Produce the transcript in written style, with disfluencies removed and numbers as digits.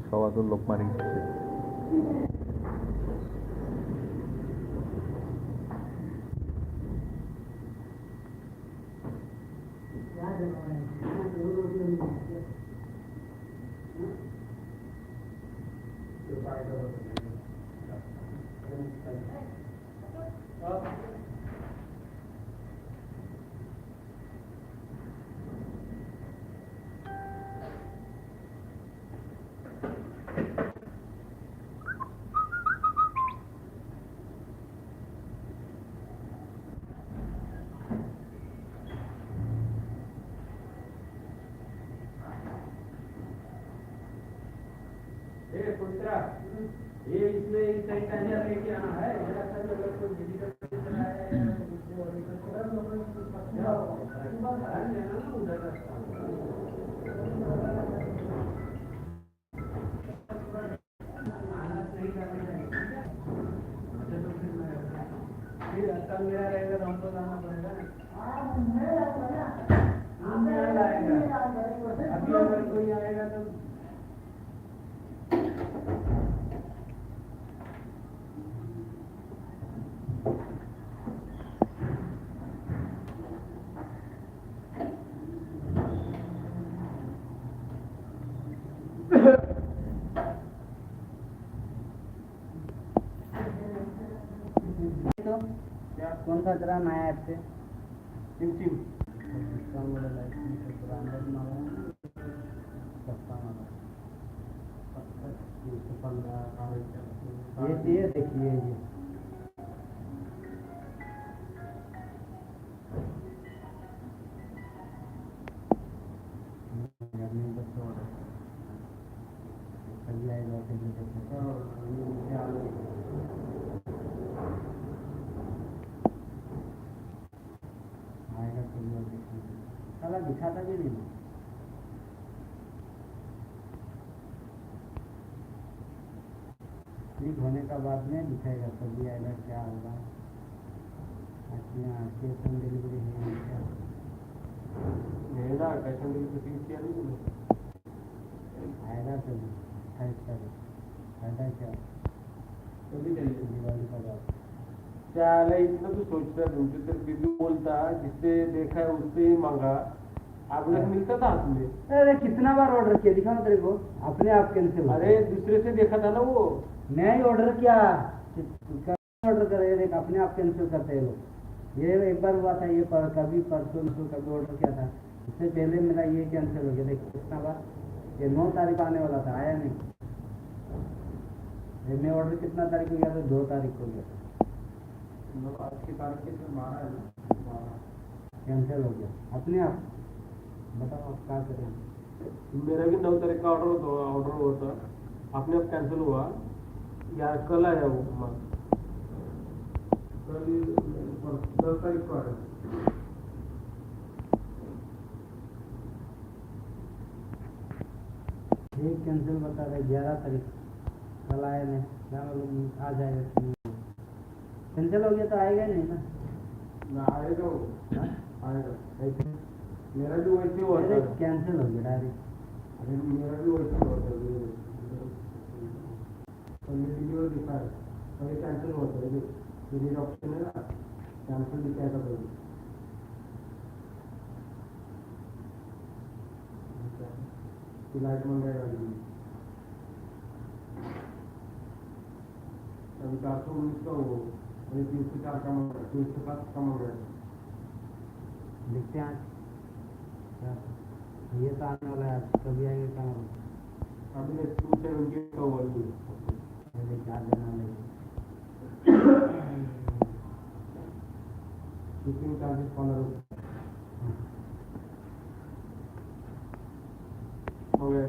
खावा तो लोग मारेंगे। ये इसमें सैनिटाइजर लेके आना है कोई डिजिटल मेरा रहेगा तो हमको जाना पड़ेगा अभी अगर कोई आएगा तो कौन सा चला नया ऐप से चिमचिम ये देखिए ये साला दिखाता भी नहीं क्लिक होने का बाद में दिखाएगा तभी आएगा क्या होगा। अच्छा कैश ऑन डिलीवरी है क्या मेरा कैश ऑन डिलीवरी किया नहीं आएगा तो 28 तारीख फायदा क्या तभी चलिए दिवाली का बाद चल इतना तो सोचता है तुमसे तेरे बीबी बोलता जिससे देखा है उससे ही मांगा आप लोग मिलता था हाथ में। अरे कितना बार ऑर्डर किया दिखा ना तेरे को अपने आप कैंसिल। अरे दूसरे से देखा था ना वो मैं ही ऑर्डर किया ऑर्डर करे देख अपने आप कैंसिल करते हैं लोग। ये एक बार हुआ था ये कभी परसों कभी ऑर्डर किया था इससे पहले मेरा ये कैंसिल हो गया देख कितना बार। ये 9 तारीख आने वाला था आया नहीं। ये मैं ऑर्डर कितना तारीख को गया था 2 तारीख को गया आज की तारीख के 12 है ना कैंसिल हो गया अपने आप। बताओ आप क्या करें। मेरा भी 9 तारीख का ऑर्डर हुआ था अपने आप कैंसिल हुआ या कल आया वो माल कल 10 तारीख को आया। एक कैंसिल बता रहे 11 तारीख कल आया नहीं क्या लोग आ जाएगा कैंसिल हो गया तो आएगा नहीं ना आएगा वो आएगा मेरा भी वैसे हुआ था कैंसिल हो गया डायरेक्ट। अरे मेरा भी वैसे हुआ था वीडियो दिखा है और ये कैंसिल हुआ था ये ऑप्शन है ना कैंसिल दिखाया था लाइट मंगाएगा अभी 419 का वो 304 का मंगा 307 का मंगाएगा। देखते हैं आज ये तो आने वाला है कभी आएगा क्या अभी 270 का हुआ क्या देना लगे शिपिंग चार्जेस 15 रुपये हो गया।